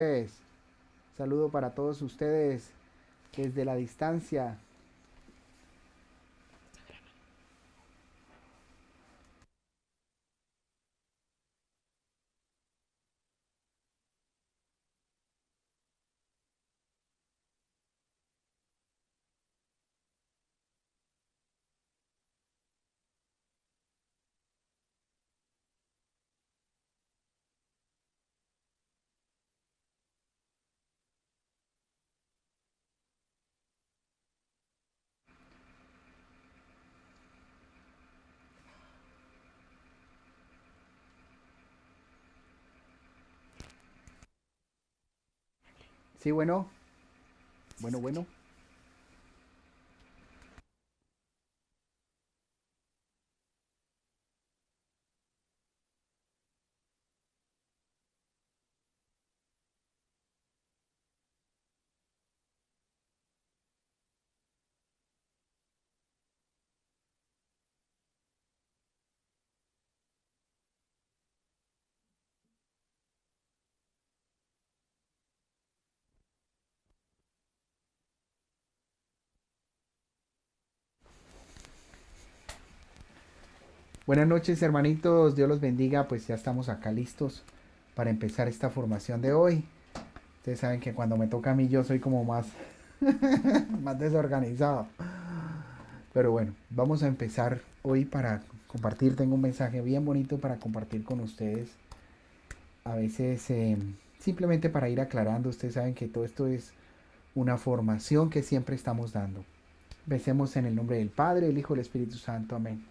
Pues, saludo para todos ustedes desde la distancia. Sí, bueno. Buenas noches, hermanitos. Dios los bendiga. Pues ya estamos acá listos para empezar esta formación de hoy. Ustedes saben que cuando me toca a mí yo soy como más, más desorganizado. Pero bueno, vamos a empezar hoy para compartir. Tengo un mensaje bien bonito para compartir con ustedes. A veces simplemente para ir aclarando. Ustedes saben que todo esto es una formación que siempre estamos dando. Empecemos en el nombre del Padre, el Hijo y el Espíritu Santo. Amén.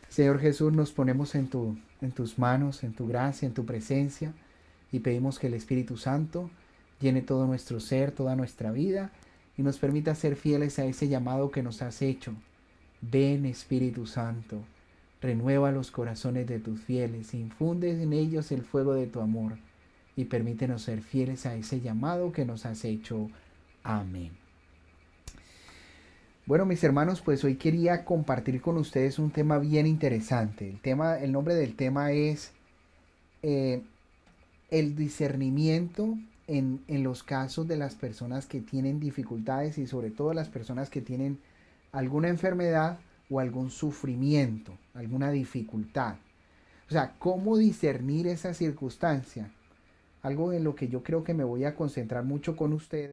Señor Jesús, nos ponemos en tus manos, en tu gracia, en tu presencia y pedimos que el Espíritu Santo llene todo nuestro ser, toda nuestra vida y nos permita ser fieles a ese llamado que nos has hecho. Ven Espíritu Santo, renueva los corazones de tus fieles, infunde en ellos el fuego de tu amor y permítenos ser fieles a ese llamado que nos has hecho. Amén. Bueno, mis hermanos, pues hoy quería compartir con ustedes un tema bien interesante. El nombre del tema es eh, el discernimiento en los casos de las personas que tienen dificultades y sobre todo las personas que tienen alguna enfermedad o algún sufrimiento, alguna dificultad. O sea, ¿cómo discernir esa circunstancia? Algo en lo que yo creo que me voy a concentrar mucho con ustedes.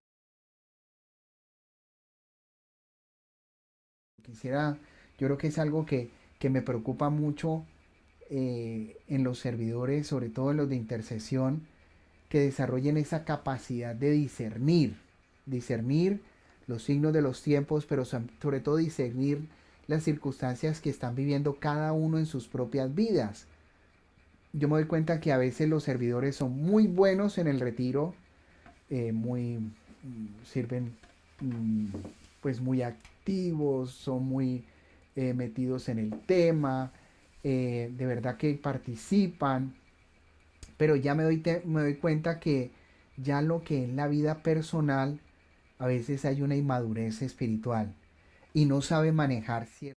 Quisiera, yo creo que es algo que me preocupa mucho en los servidores, sobre todo en los de intercesión, que desarrollen esa capacidad de discernir los signos de los tiempos, pero sobre todo discernir las circunstancias que están viviendo cada uno en sus propias vidas. Yo me doy cuenta que a veces los servidores son muy buenos en el retiro, muy sirven mm, pues muy activos, son muy metidos en el tema, de verdad que participan, pero ya me doy cuenta que ya lo que es la vida personal, a veces hay una inmadurez espiritual y no sabe manejar cierto.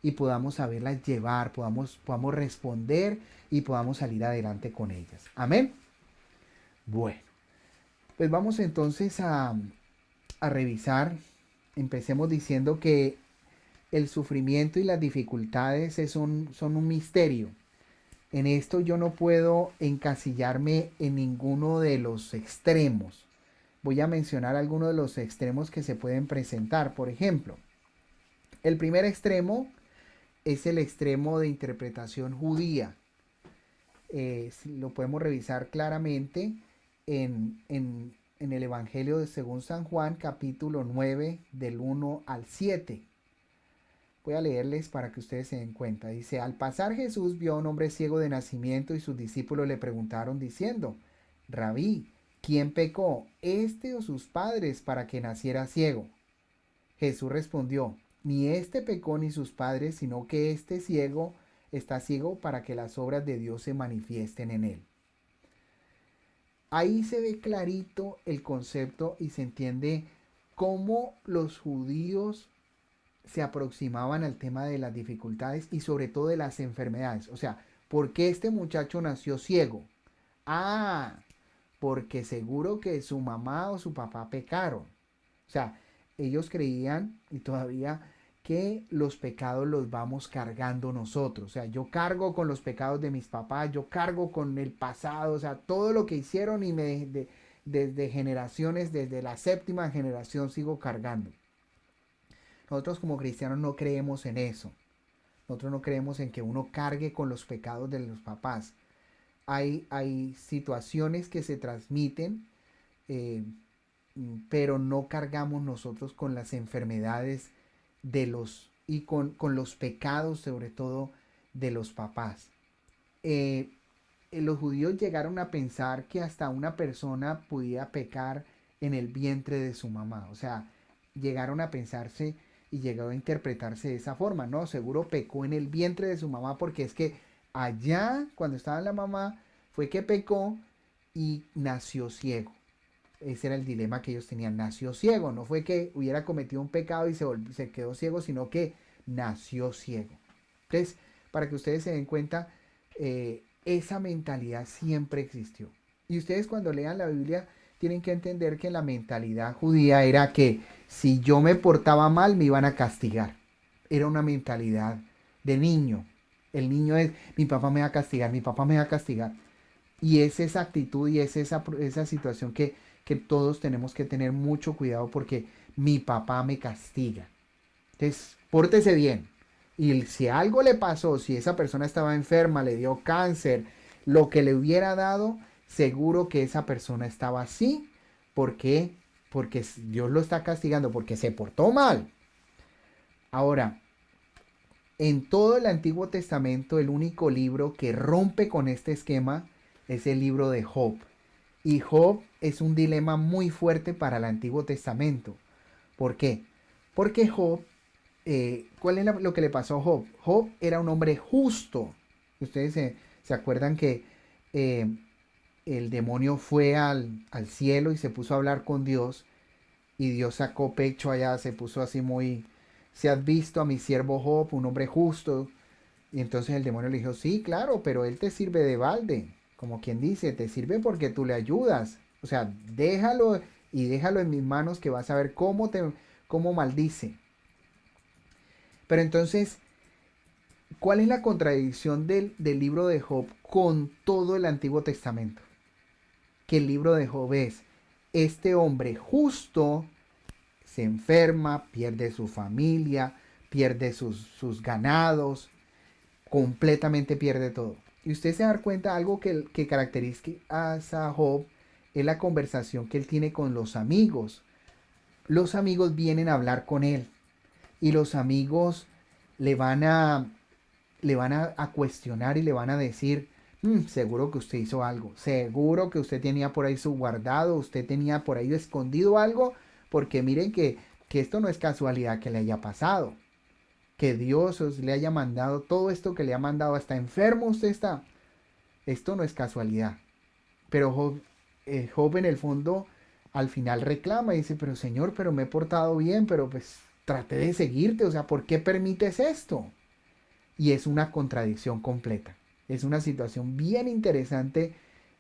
Y podamos saberlas llevar, podamos responder y podamos salir adelante con ellas. Amén. Bueno, pues vamos entonces a revisar. Empecemos diciendo que el sufrimiento y las dificultades son un misterio. En esto yo no puedo encasillarme en ninguno de los extremos. Voy a mencionar algunos de los extremos que se pueden presentar. Por ejemplo, el primer extremo es el extremo de interpretación judía. Lo podemos revisar claramente en el Evangelio de según San Juan, capítulo 9 del 1 al 7. Voy a leerles para que ustedes se den cuenta. Dice, al pasar Jesús vio a un hombre ciego de nacimiento y sus discípulos le preguntaron diciendo, Rabí, ¿quién pecó, este o sus padres, para que naciera ciego? Jesús respondió, Ni este pecó ni sus padres, sino que este ciego está ciego para que las obras de Dios se manifiesten en él. Ahí se ve clarito el concepto y se entiende cómo los judíos se aproximaban al tema de las dificultades y sobre todo de las enfermedades. O sea, ¿por qué este muchacho nació ciego? Ah, porque seguro que su mamá o su papá pecaron. O sea, ellos creían y todavía que los pecados los vamos cargando nosotros. O sea, yo cargo con los pecados de mis papás, yo cargo con el pasado, o sea, todo lo que hicieron y desde generaciones, desde la séptima generación sigo cargando. Nosotros como cristianos no creemos en eso. Nosotros no creemos en que uno cargue con los pecados de los papás. Hay situaciones que se transmiten, eh, pero no cargamos nosotros con las enfermedades de y con los pecados sobre todo de los papás. Eh, los judíos llegaron a pensar que hasta una persona podía pecar en el vientre de su mamá. O sea, llegaron a pensarse y llegó a interpretarse de esa forma. No, seguro pecó en el vientre de su mamá porque es que allá, cuando estaba la mamá, fue que pecó y nació ciego. Ese era el dilema que ellos tenían. Nació ciego. No fue que hubiera cometido un pecado y se quedó ciego, sino que nació ciego. Entonces, para que ustedes se den cuenta, esa mentalidad siempre existió. Y ustedes cuando lean la Biblia tienen que entender que la mentalidad judía era que si yo me portaba mal me iban a castigar. Era una mentalidad de niño. El niño es, mi papá me va a castigar, mi papá me va a castigar. Y es esa actitud y es esa situación que todos tenemos que tener mucho cuidado porque mi papá me castiga. Entonces, pórtese bien. Y si algo le pasó, si esa persona estaba enferma, le dio cáncer, lo que le hubiera dado, seguro que esa persona estaba así. ¿Por qué? Porque Dios lo está castigando, porque se portó mal. Ahora, en todo el Antiguo Testamento, el único libro que rompe con este esquema es el libro de Job. Y Job es un dilema muy fuerte para el Antiguo Testamento. ¿Por qué? Porque Job, ¿cuál es lo que le pasó a Job? Job era un hombre justo. Ustedes se acuerdan que eh, el demonio fue al cielo y se puso a hablar con Dios y Dios sacó pecho allá, se puso así muy, si has visto a mi siervo Job, un hombre justo. Y entonces el demonio le dijo, sí, claro, pero él te sirve de balde. Como quien dice, te sirve porque tú le ayudas. O sea, déjalo y déjalo en mis manos que vas a ver cómo maldice. Pero entonces, ¿cuál es la contradicción del libro de Job con todo el Antiguo Testamento? Que el libro de Job es, este hombre justo se enferma, pierde su familia, pierde sus ganados, completamente pierde todo. Y usted se da cuenta algo que caracteriza a Job es la conversación que él tiene con los amigos. Los amigos vienen a hablar con él y los amigos le van a, a cuestionar y le van a decir, seguro que usted hizo algo, seguro que usted tenía por ahí su guardado, usted tenía por ahí escondido algo, porque miren que esto no es casualidad que le haya pasado que Dios os le haya mandado todo esto que le ha mandado, hasta enfermo usted está. Esto no es casualidad. Pero Job en el fondo al final reclama y dice, pero Señor, pero me he portado bien, pero pues traté de seguirte, o sea, ¿por qué permites esto? Y es una contradicción completa. Es una situación bien interesante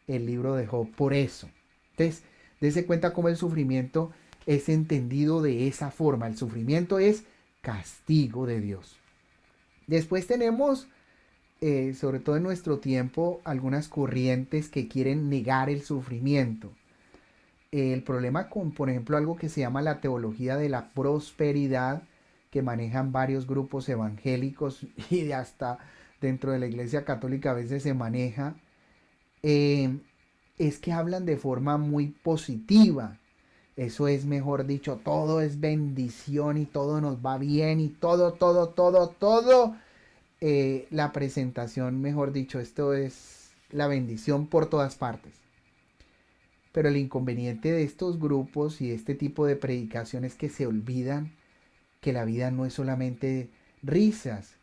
el libro de Job por eso. Entonces, dése cuenta cómo el sufrimiento es entendido de esa forma. El sufrimiento es castigo de Dios. Después tenemos, sobre todo en nuestro tiempo, algunas corrientes que quieren negar el sufrimiento. El problema con, por ejemplo, algo que se llama la teología de la prosperidad, que manejan varios grupos evangélicos y de hasta dentro de la Iglesia Católica a veces se maneja, eh, es que hablan de forma muy positiva. Eso es, mejor dicho, todo es bendición y todo nos va bien y todo la presentación, mejor dicho, esto es la bendición por todas partes. Pero el inconveniente de estos grupos y este tipo de predicaciones es que se olvidan que la vida no es solamente risas.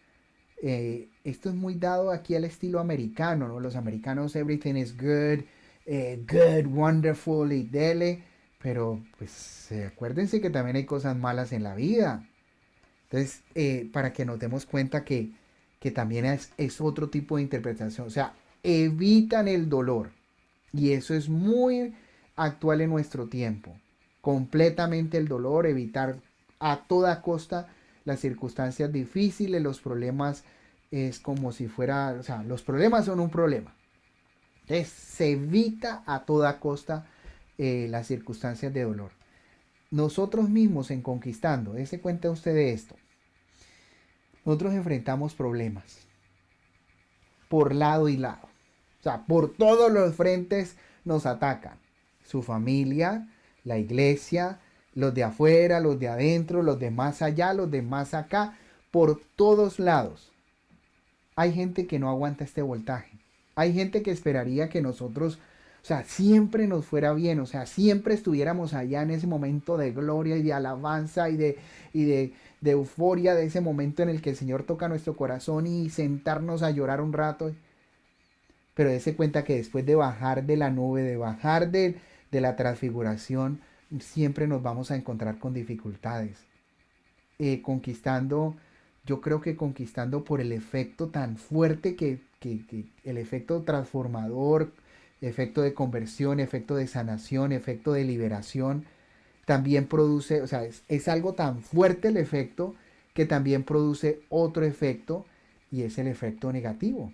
Esto es muy dado aquí al estilo americano, ¿no? Los americanos, everything is good, good, wonderful y dele, pero pues acuérdense que también hay cosas malas en la vida. Entonces, para que nos demos cuenta que también es otro tipo de interpretación, o sea, evitan el dolor. Y eso es muy actual en nuestro tiempo. Completamente el dolor, evitar a toda costa las circunstancias difíciles, los problemas es como si fuera, o sea, los problemas son un problema. Entonces se evita a toda costa las circunstancias de dolor. Nosotros mismos en Conquistando, dése cuenta usted de esto, nosotros enfrentamos problemas por lado y lado. O sea, por todos los frentes nos atacan. Su familia, la iglesia, los de afuera, los de adentro, los de más allá, los de más acá, por todos lados. Hay gente que no aguanta este voltaje. Hay gente que esperaría que nosotros, o sea, siempre nos fuera bien, o sea, siempre estuviéramos allá en ese momento de gloria y de alabanza y de euforia, de ese momento en el que el Señor toca nuestro corazón y sentarnos a llorar un rato. Pero dése cuenta que después de bajar de la nube, de bajar de la transfiguración, siempre nos vamos a encontrar con dificultades. Conquistando, yo creo que conquistando por el efecto tan fuerte que el efecto transformador, efecto de conversión, efecto de sanación, efecto de liberación, también produce, o sea, es algo tan fuerte el efecto que también produce otro efecto y es el efecto negativo.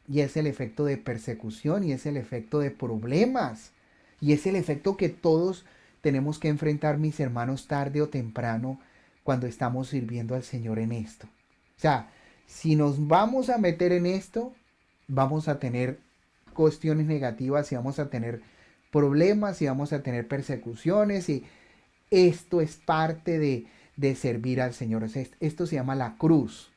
Y es el efecto de persecución y es el efecto de problemas. Y es el efecto que todos tenemos que enfrentar, mis hermanos, tarde o temprano cuando estamos sirviendo al Señor en esto. O sea, si nos vamos a meter en esto, vamos a tener cuestiones negativas y vamos a tener problemas y vamos a tener persecuciones y esto es parte de servir al Señor. O sea, esto se llama la cruz.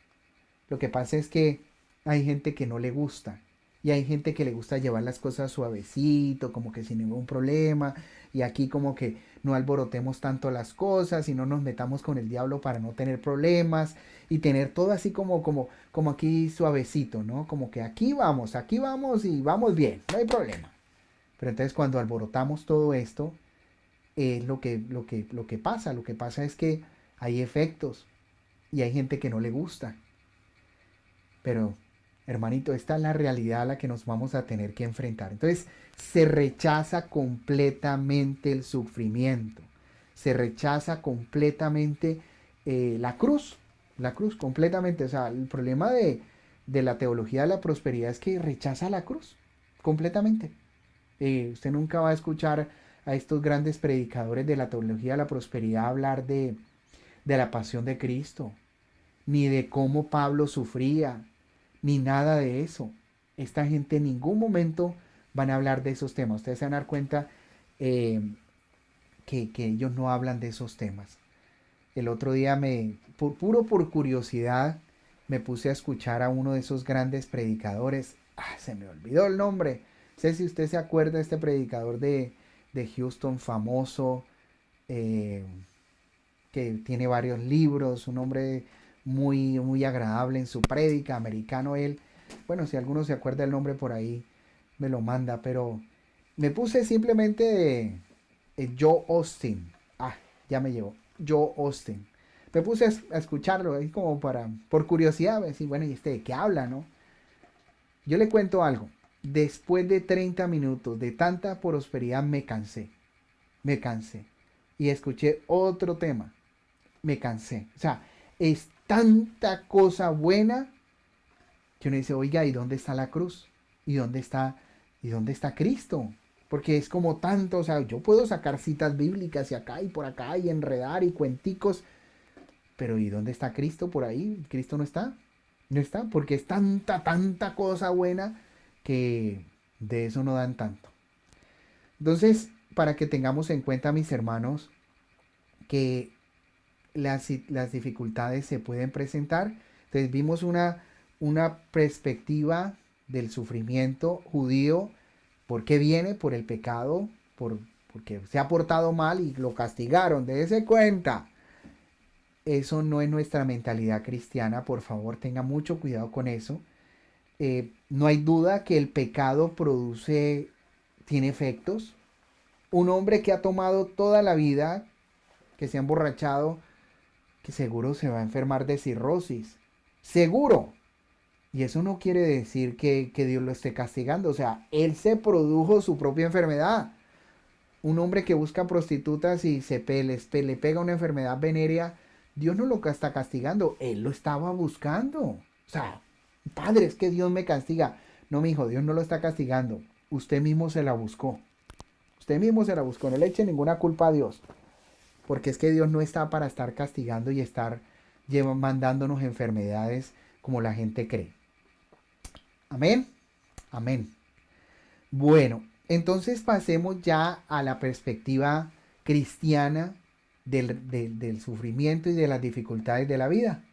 Lo que pasa es que hay gente que no le gusta. Y hay gente que le gusta llevar las cosas suavecito, como que sin ningún problema. Y aquí como que no alborotemos tanto las cosas y no nos metamos con el diablo para no tener problemas. Y tener todo así como aquí suavecito, ¿no? Como que aquí vamos y vamos bien, no hay problema. Pero entonces cuando alborotamos todo esto, es lo que pasa. Lo que pasa es que hay efectos y hay gente que no le gusta. Pero, hermanito, esta es la realidad a la que nos vamos a tener que enfrentar. Entonces, se rechaza completamente el sufrimiento. Se rechaza completamente la cruz completamente. O sea, el problema de la teología de la prosperidad es que rechaza la cruz completamente. Usted nunca va a escuchar a estos grandes predicadores de la teología de la prosperidad hablar de la pasión de Cristo, ni de cómo Pablo sufría, ni nada de eso. Esta gente en ningún momento van a hablar de esos temas. Ustedes se van a dar cuenta eh, que ellos no hablan de esos temas. El otro día por curiosidad, me puse a escuchar a uno de esos grandes predicadores. Se me olvidó el nombre. No sé si usted se acuerda de este predicador de Houston famoso, eh, que tiene varios libros, un hombre muy, muy agradable en su prédica, americano él. Bueno, si alguno se acuerda el nombre por ahí, me lo manda, pero me puse simplemente Joe Austin. Ya me llegó. Joe Austin. Me puse a escucharlo ahí como por curiosidad, decir, bueno, ¿y este de qué habla, no? Yo le cuento algo. Después de 30 minutos de tanta prosperidad me cansé. Me cansé. Y escuché otro tema. Me cansé. O sea, es tanta cosa buena que uno dice, oiga, ¿y dónde está la cruz? ¿Y dónde está Cristo? Porque es como tanto, o sea, yo puedo sacar citas bíblicas y acá y por acá y enredar y cuenticos, pero ¿y dónde está Cristo por ahí? ¿Cristo no está? No está, porque es tanta, tanta cosa buena que de eso no dan tanto. Entonces, para que tengamos en cuenta, mis hermanos, que las dificultades se pueden presentar. Entonces vimos una perspectiva del sufrimiento judío. ¿Por qué viene? Por el pecado, porque se ha portado mal y lo castigaron. Déjese cuenta. Eso no es nuestra mentalidad cristiana, por favor, tenga mucho cuidado con eso. No hay duda que el pecado tiene efectos. Un hombre que ha tomado toda la vida, que se ha emborrachado, que seguro se va a enfermar de cirrosis. Seguro. Y eso no quiere decir que Dios lo esté castigando. O sea, él se produjo su propia enfermedad. Un hombre que busca prostitutas y le pega una enfermedad venérea, Dios no lo está castigando, él lo estaba buscando. O sea, padre, es que Dios me castiga. No, mi hijo, Dios no lo está castigando. Usted mismo se la buscó. Usted mismo se la buscó. No le eche ninguna culpa a Dios. Porque es que Dios no está para estar castigando y estar mandándonos enfermedades como la gente cree. Amén. Amén. Bueno, entonces pasemos ya a la perspectiva cristiana del sufrimiento y de las dificultades de la vida.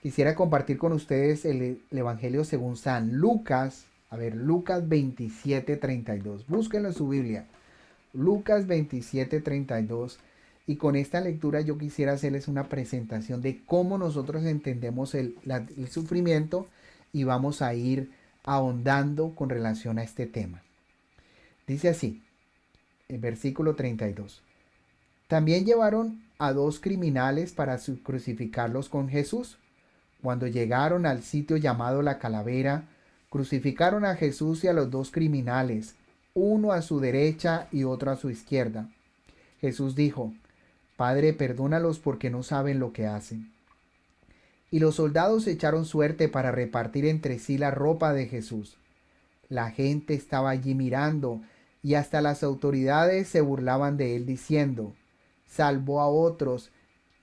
Quisiera compartir con ustedes el Evangelio según San Lucas. A ver, Lucas 27:32. Búsquenlo en su Biblia. Lucas 27:32. Y con esta lectura yo quisiera hacerles una presentación de cómo nosotros entendemos el sufrimiento y vamos a ir ahondando con relación a este tema. Dice así, el versículo 32. También llevaron a dos criminales para crucificarlos con Jesús. Cuando llegaron al sitio llamado La Calavera, crucificaron a Jesús y a los dos criminales, uno a su derecha y otro a su izquierda. Jesús dijo, Padre, perdónalos porque no saben lo que hacen. Y los soldados echaron suerte para repartir entre sí la ropa de Jesús. La gente estaba allí mirando y hasta las autoridades se burlaban de él diciendo, salvó a otros,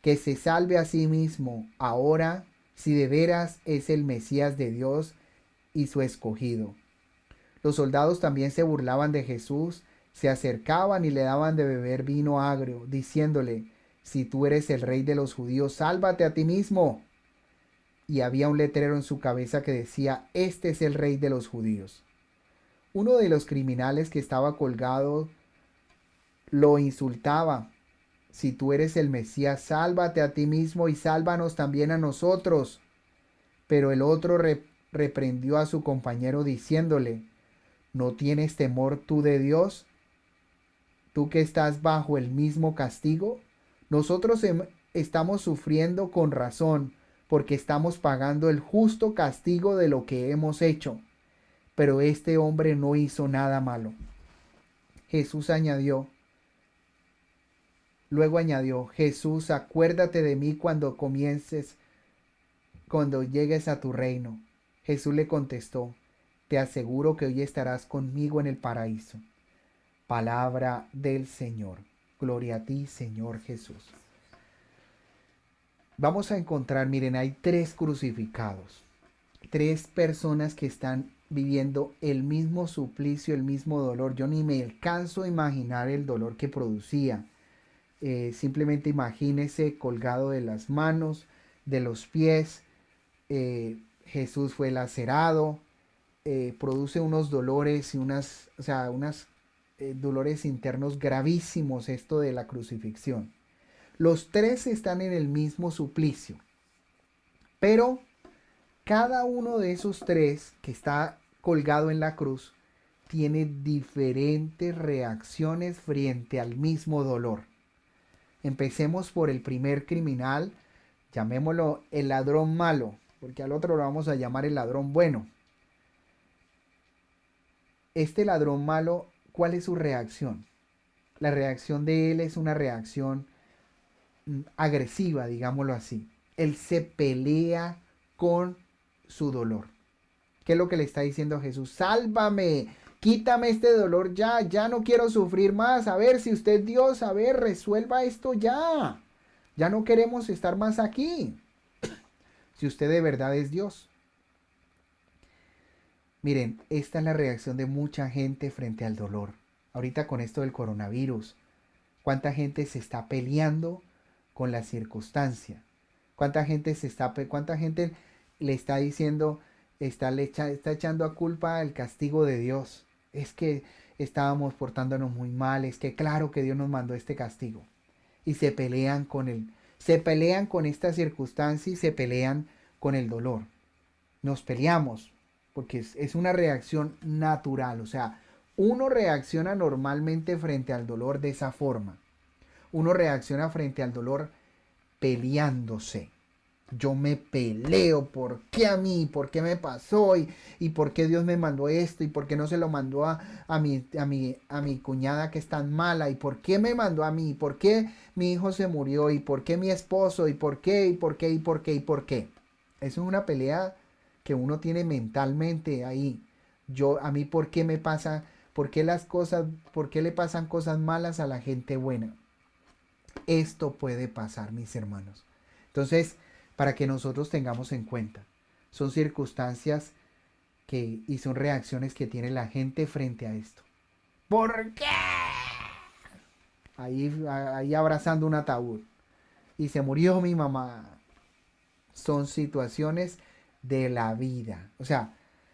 que se salve a sí mismo, ahora, si de veras es el Mesías de Dios y su escogido. Los soldados también se burlaban de Jesús, se acercaban y le daban de beber vino agrio, diciéndole, si tú eres el rey de los judíos, sálvate a ti mismo. Y había un letrero en su cabeza que decía, este es el rey de los judíos. Uno de los criminales que estaba colgado lo insultaba. Si tú eres el Mesías, sálvate a ti mismo y sálvanos también a nosotros. Pero el otro reprendió a su compañero diciéndole, ¿no tienes temor tú de Dios? ¿Tú que estás bajo el mismo castigo? Nosotros estamos sufriendo con razón, porque estamos pagando el justo castigo de lo que hemos hecho. Pero este hombre no hizo nada malo. Jesús añadió, luego añadió, Jesús, acuérdate de mí cuando llegues a tu reino. Jesús le contestó, te aseguro que hoy estarás conmigo en el paraíso. Palabra del Señor. Gloria a ti, Señor Jesús. Vamos a encontrar, miren, hay tres crucificados. Tres personas que están viviendo el mismo suplicio, el mismo dolor. Yo ni me alcanzo a imaginar el dolor que producía. Simplemente imagínese colgado de las manos, de los pies. Jesús fue lacerado. Produce unos dolores y unos dolores internos gravísimos esto de la crucifixión. Los tres están en el mismo suplicio. Pero cada uno de esos tres que está colgado en la cruz tiene diferentes reacciones frente al mismo dolor. Empecemos por el primer criminal, llamémoslo el ladrón malo, porque al otro lo vamos a llamar el ladrón bueno. Este ladrón malo, ¿cuál es su reacción? La reacción de él es una reacción agresiva, digámoslo así. Él se pelea con su dolor. ¿Qué es lo que le está diciendo a Jesús? Sálvame, quítame este dolor ya, ya no quiero sufrir más. A ver, si usted es Dios, a ver, resuelva esto ya. Ya no queremos estar más aquí. Si usted de verdad es Dios. Miren, esta es la reacción de mucha gente frente al dolor. Ahorita con esto del coronavirus, ¿cuánta gente se está peleando con la circunstancia? ¿Cuánta gente le está diciendo, está echando a culpa el castigo de Dios? Es que estábamos portándonos muy mal, es que claro que Dios nos mandó este castigo. Y se pelean Se pelean con esta circunstancia y se pelean con el dolor. Nos peleamos porque es una reacción natural. O sea, uno reacciona normalmente frente al dolor de esa forma. Uno reacciona frente al dolor peleándose. Yo me peleo, ¿por qué a mí? ¿Por qué me pasó? ¿Y por qué Dios me mandó esto? ¿Y por qué no se lo mandó a mi cuñada que es tan mala? ¿Y por qué me mandó a mí? ¿Por qué mi hijo se murió? ¿Y por qué mi esposo? ¿Y por qué? ¿Y por qué? ¿Y por qué? ¿Y por qué? Eso es una pelea que uno tiene mentalmente ahí. A mí, ¿por qué me pasa? ¿Por qué las cosas, por qué le pasan cosas malas a la gente buena? Esto puede pasar, mis hermanos. Entonces, para que nosotros tengamos en cuenta, son circunstancias y son reacciones que tiene la gente frente a esto. ¿Por qué? Ahí abrazando un ataúd. Y se murió mi mamá. Son situaciones de la vida. O sea,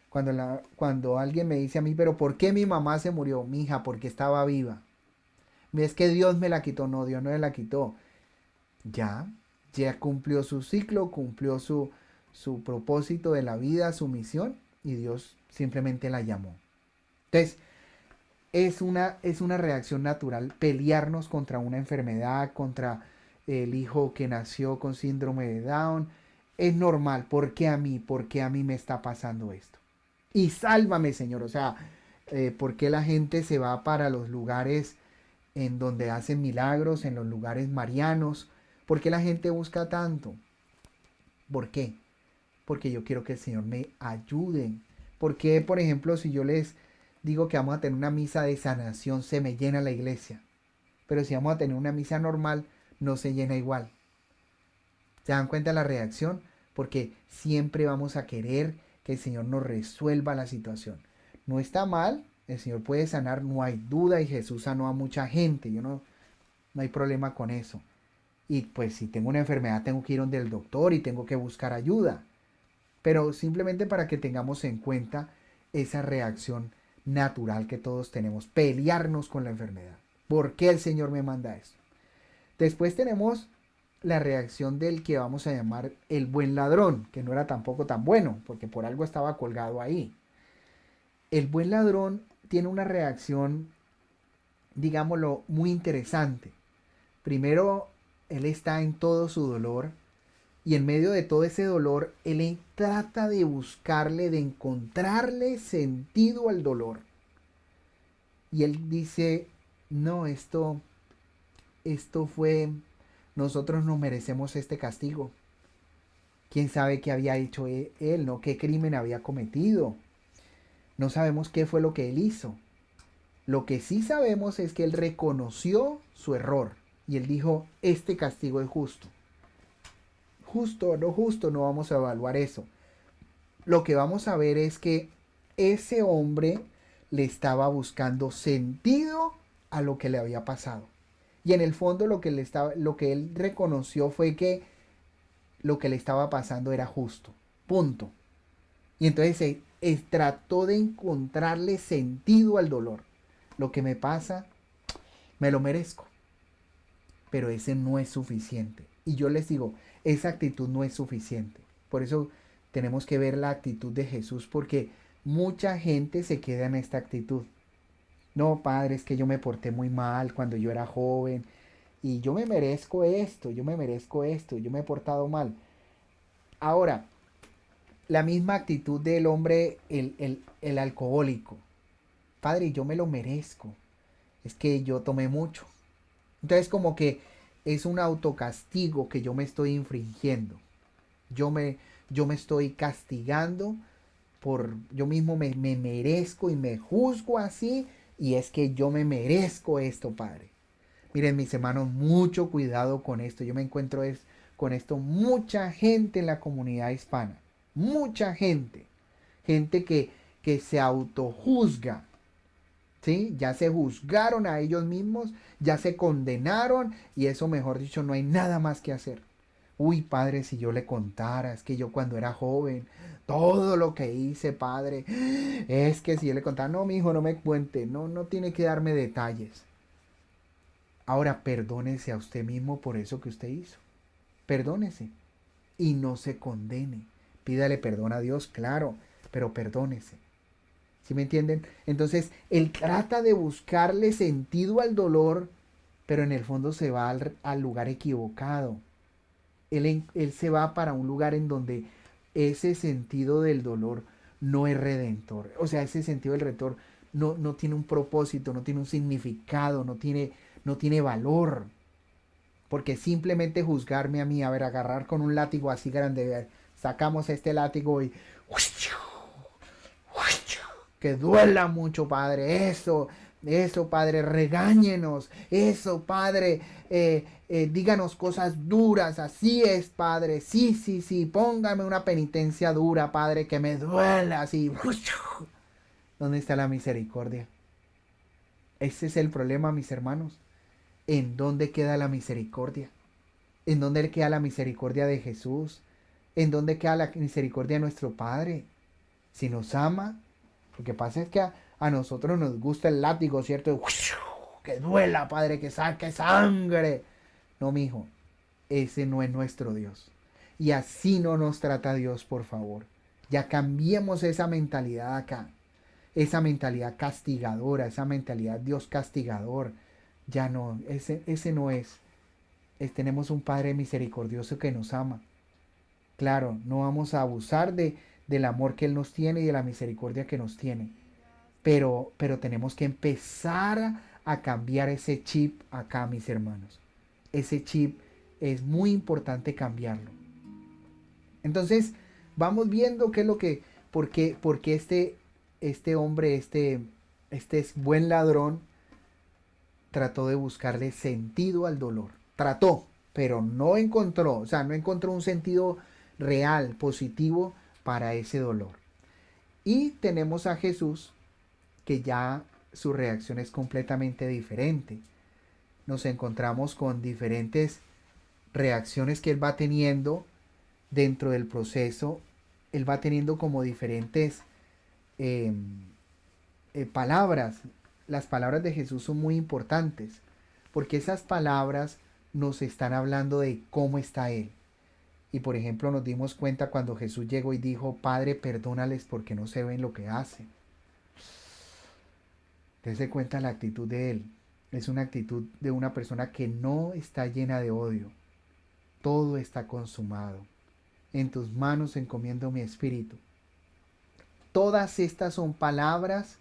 cuando alguien me dice a mí, pero ¿por qué mi mamá se murió? Mija, porque estaba viva. Es que Dios me la quitó. No, Dios no me la quitó. Ya cumplió su ciclo, cumplió su propósito de la vida, su misión, y Dios simplemente la llamó. Entonces, es una reacción natural pelearnos contra una enfermedad, contra el hijo que nació con síndrome de Down. Es normal. ¿Por qué a mí? ¿Por qué a mí me está pasando esto? Y sálvame, Señor. O sea, ¿por qué la gente se va para los lugares en donde hacen milagros, en los lugares marianos? ¿Por qué la gente busca tanto? ¿Por qué? Porque yo quiero que el Señor me ayude. Porque, por ejemplo, si yo les digo que vamos a tener una misa de sanación, se me llena la iglesia. Pero si vamos a tener una misa normal, no se llena igual. ¿Se dan cuenta de la reacción? Porque siempre vamos a querer que el Señor nos resuelva la situación. No está mal, el Señor puede sanar, no hay duda, y Jesús sanó a mucha gente. No hay problema con eso. Y pues si tengo una enfermedad tengo que ir donde el doctor y tengo que buscar ayuda. Pero simplemente para que tengamos en cuenta esa reacción natural que todos tenemos, pelearnos con la enfermedad. ¿Por qué el Señor me manda esto? Después tenemos la reacción del que vamos a llamar el buen ladrón, que no era tampoco tan bueno, porque por algo estaba colgado ahí. El buen ladrón tiene una reacción, digámoslo, muy interesante. Primero, él está en todo su dolor, y en medio de todo ese dolor, él trata de buscarle, de encontrarle sentido al dolor. Y él dice, no, esto fue, nosotros no merecemos este castigo. ¿Quién sabe qué había hecho él, no? ¿Qué crimen había cometido? No sabemos qué fue lo que él hizo. Lo que sí sabemos es que él reconoció su error y él dijo, este castigo es justo. Justo o no justo, no vamos a evaluar eso. Lo que vamos a ver es que ese hombre le estaba buscando sentido a lo que le había pasado. Y en el fondo lo que él reconoció fue que lo que le estaba pasando era justo. Punto. Y entonces trató de encontrarle sentido al dolor. Lo que me pasa, me lo merezco. Pero ese no es suficiente. Y yo les digo, esa actitud no es suficiente. Por eso tenemos que ver la actitud de Jesús, porque mucha gente se queda en esta actitud. No, padre, es que yo me porté muy mal cuando yo era joven y yo me merezco esto, yo me merezco esto, yo me he portado mal. Ahora, la misma actitud del hombre, el alcohólico. Padre, yo me lo merezco. Es que yo tomé mucho. Entonces como que es un autocastigo que yo me estoy infringiendo. Yo me, yo me estoy castigando yo mismo me merezco y me juzgo así. Y es que yo me merezco esto, Padre. Miren, mis hermanos, mucho cuidado con esto. Yo me encuentro con esto mucha gente en la comunidad hispana. Mucha gente. Gente que se autojuzga. ¿Sí? Ya se juzgaron a ellos mismos, ya se condenaron y eso, mejor dicho, no hay nada más que hacer. Uy, padre, si yo le contara, es que yo cuando era joven, todo lo que hice, padre, es que si yo le contara, no, mi hijo, no me cuente, no tiene que darme detalles. Ahora, perdónese a usted mismo por eso que usted hizo. perdónese y no se condene. Pídale perdón a Dios, claro, pero perdónese. ¿Sí me entienden? Entonces, él trata de buscarle sentido al dolor, pero en el fondo se va al lugar equivocado. Él se va para un lugar en donde ese sentido del dolor no es redentor. O sea, ese sentido del redentor no tiene un propósito, no tiene un significado, no tiene valor. Porque simplemente juzgarme a mí, a ver, agarrar con un látigo así grande, ver, sacamos este látigo y que duela mucho, Padre, eso, Padre, regáñenos, eso, Padre, díganos cosas duras, así es, Padre, sí, póngame una penitencia dura, Padre, que me duela, así. ¿Dónde está la misericordia? Ese es el problema, mis hermanos. ¿En dónde queda la misericordia? ¿En dónde queda la misericordia de Jesús? ¿En dónde queda la misericordia de nuestro Padre? Si nos ama, lo que pasa es que a nosotros nos gusta el látigo, ¿cierto? Que duela, Padre, que saque sangre. No, mijo, ese no es nuestro Dios. Y así no nos trata Dios, por favor. Ya cambiemos esa mentalidad acá. Esa mentalidad castigadora, esa mentalidad Dios castigador. Ya no, ese no es. Tenemos un Padre misericordioso que nos ama. Claro, no vamos a abusar del amor que Él nos tiene y de la misericordia que nos tiene. Pero tenemos que empezar a cambiar ese chip acá, mis hermanos. Ese chip es muy importante cambiarlo. Entonces, vamos viendo qué es lo que, por qué este hombre, este buen ladrón, trató de buscarle sentido al dolor. Trató, pero no encontró, o sea, no encontró un sentido real, positivo para ese dolor. Y tenemos a Jesús, que ya su reacción es completamente diferente. Nos encontramos con diferentes reacciones que él va teniendo dentro del proceso. Él va teniendo como diferentes palabras. Las palabras de Jesús son muy importantes, porque esas palabras nos están hablando de cómo está Él. Y por ejemplo nos dimos cuenta cuando Jesús llegó y dijo, Padre, perdónales porque no se ven lo que hacen. Dese cuenta la actitud de Él. Es una actitud de una persona que no está llena de odio. Todo está consumado. En tus manos encomiendo mi espíritu. Todas estas son palabras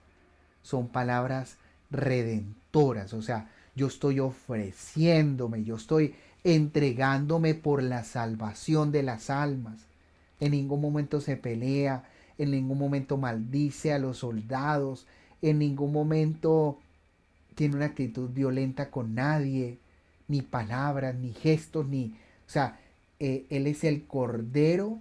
redentoras. O sea, yo estoy ofreciéndome, yo estoy entregándome por la salvación de las almas. En ningún momento se pelea, en ningún momento maldice a los soldados, en ningún momento tiene una actitud violenta con nadie, ni palabras, ni gestos, o sea, Él es el Cordero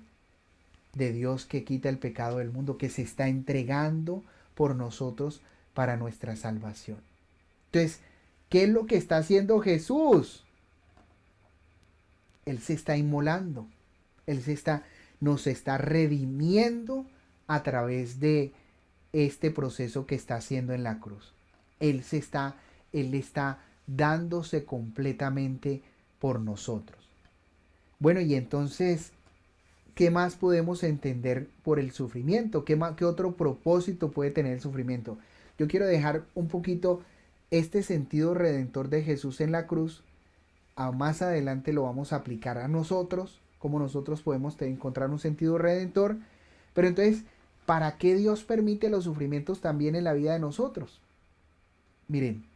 de Dios que quita el pecado del mundo, que se está entregando por nosotros para nuestra salvación. Entonces, ¿qué es lo que está haciendo Jesús? Él se está inmolando. Nos está redimiendo a través de este proceso que está haciendo en la cruz. Él está dándose completamente por nosotros. Bueno, y entonces, ¿qué más podemos entender por el sufrimiento? ¿Qué otro propósito puede tener el sufrimiento? Yo quiero dejar un poquito este sentido redentor de Jesús en la cruz. Más adelante lo vamos a aplicar a nosotros, cómo nosotros podemos encontrar un sentido redentor. Pero entonces, ¿para qué Dios permite los sufrimientos también en la vida de nosotros? Miren,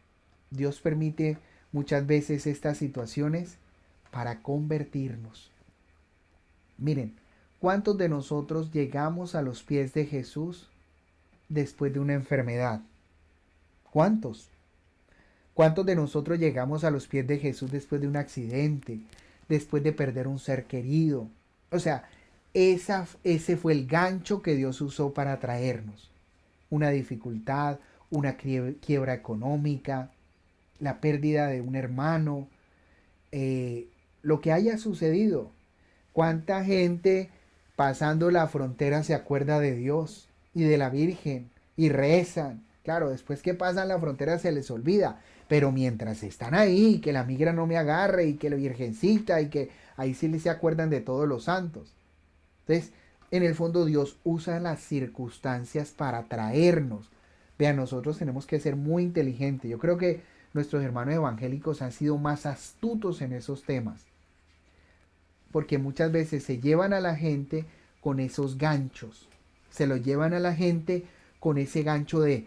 Dios permite muchas veces estas situaciones para convertirnos. Miren, ¿cuántos de nosotros llegamos a los pies de Jesús después de una enfermedad? ¿Cuántos? ¿Cuántos de nosotros llegamos a los pies de Jesús después de un accidente, después de perder un ser querido? O sea, ese fue el gancho que Dios usó para traernos. Una dificultad, una quiebra económica, la pérdida de un hermano, lo que haya sucedido. ¿Cuánta gente pasando la frontera se acuerda de Dios y de la Virgen y rezan? Claro, después que pasan la frontera se les olvida, pero mientras están ahí, que la migra no me agarre y que la Virgencita y que ahí sí se acuerdan de todos los santos. Entonces, en el fondo Dios usa las circunstancias para traernos. Vean, nosotros tenemos que ser muy inteligentes. Yo creo que nuestros hermanos evangélicos han sido más astutos en esos temas. Porque muchas veces se llevan a la gente con esos ganchos. Se lo llevan a la gente con ese gancho de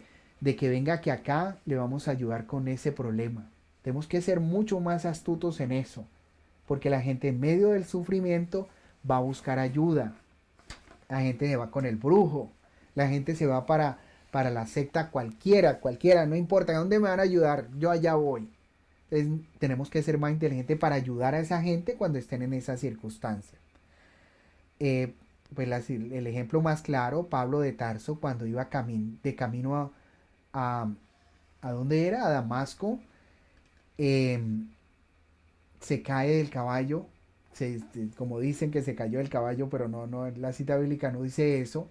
que venga que acá le vamos a ayudar con ese problema. Tenemos que ser mucho más astutos en eso. Porque la gente en medio del sufrimiento va a buscar ayuda. La gente se va con el brujo. La gente se va para la secta cualquiera, no importa, ¿a dónde me van a ayudar? Yo allá voy. Entonces tenemos que ser más inteligentes para ayudar a esa gente cuando estén en esa circunstancia. Pues el ejemplo más claro, Pablo de Tarso, cuando iba de camino ¿a dónde era? A Damasco, eh, se cae del caballo, como dicen que se cayó del caballo, pero no, la cita bíblica no dice eso.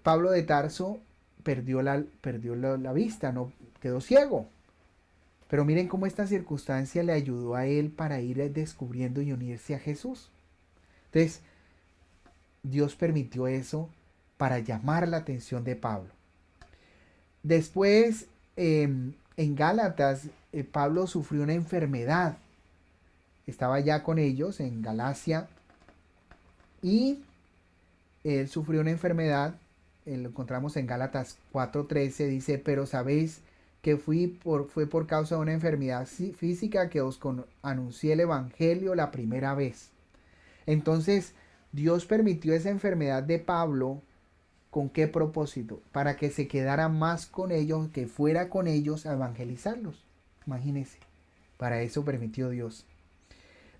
Pablo de Tarso perdió la vista, no quedó ciego. Pero miren cómo esta circunstancia le ayudó a él para ir descubriendo y unirse a Jesús. Entonces, Dios permitió eso para llamar la atención de Pablo. Después, en Gálatas, Pablo sufrió una enfermedad. Estaba ya con ellos en Galacia y él sufrió una enfermedad. Lo encontramos en Gálatas 4:13, dice, pero sabéis que fue por causa de una enfermedad física que os anuncié el Evangelio la primera vez. Entonces, Dios permitió esa enfermedad de Pablo. ¿Con qué propósito? Para que se quedara más con ellos, que fuera con ellos a evangelizarlos. Imagínense, para eso permitió Dios.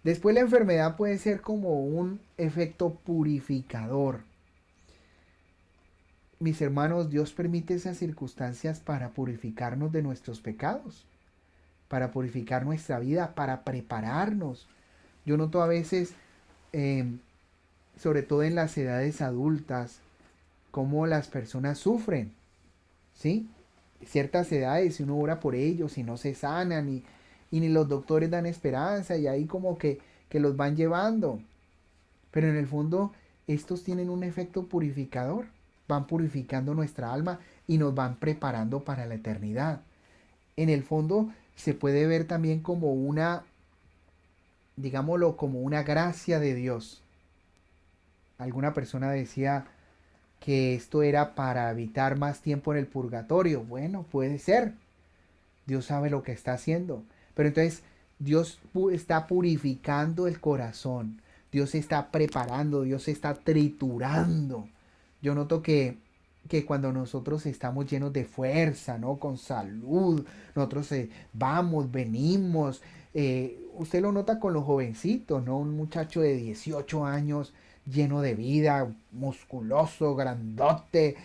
Después la enfermedad puede ser como un efecto purificador. Mis hermanos, Dios permite esas circunstancias para purificarnos de nuestros pecados, para purificar nuestra vida, para prepararnos. Yo noto a veces, sobre todo en las edades adultas, cómo las personas sufren, ¿sí? Ciertas edades, si uno ora por ellos y no se sanan y ni los doctores dan esperanza y ahí como que los van llevando. Pero en el fondo estos tienen un efecto purificador, van purificando nuestra alma y nos van preparando para la eternidad. En el fondo se puede ver también como digámoslo, como una gracia de Dios. Alguna persona decía que esto era para evitar más tiempo en el purgatorio. Bueno, puede ser. Dios sabe lo que está haciendo. Pero entonces Dios está purificando el corazón. Dios está preparando, Dios está triturando. Yo noto que cuando nosotros estamos llenos de fuerza, ¿no? Con salud, nosotros vamos, venimos. Usted lo nota con los jovencitos, ¿no? Un muchacho de 18 años lleno de vida, musculoso, grandote,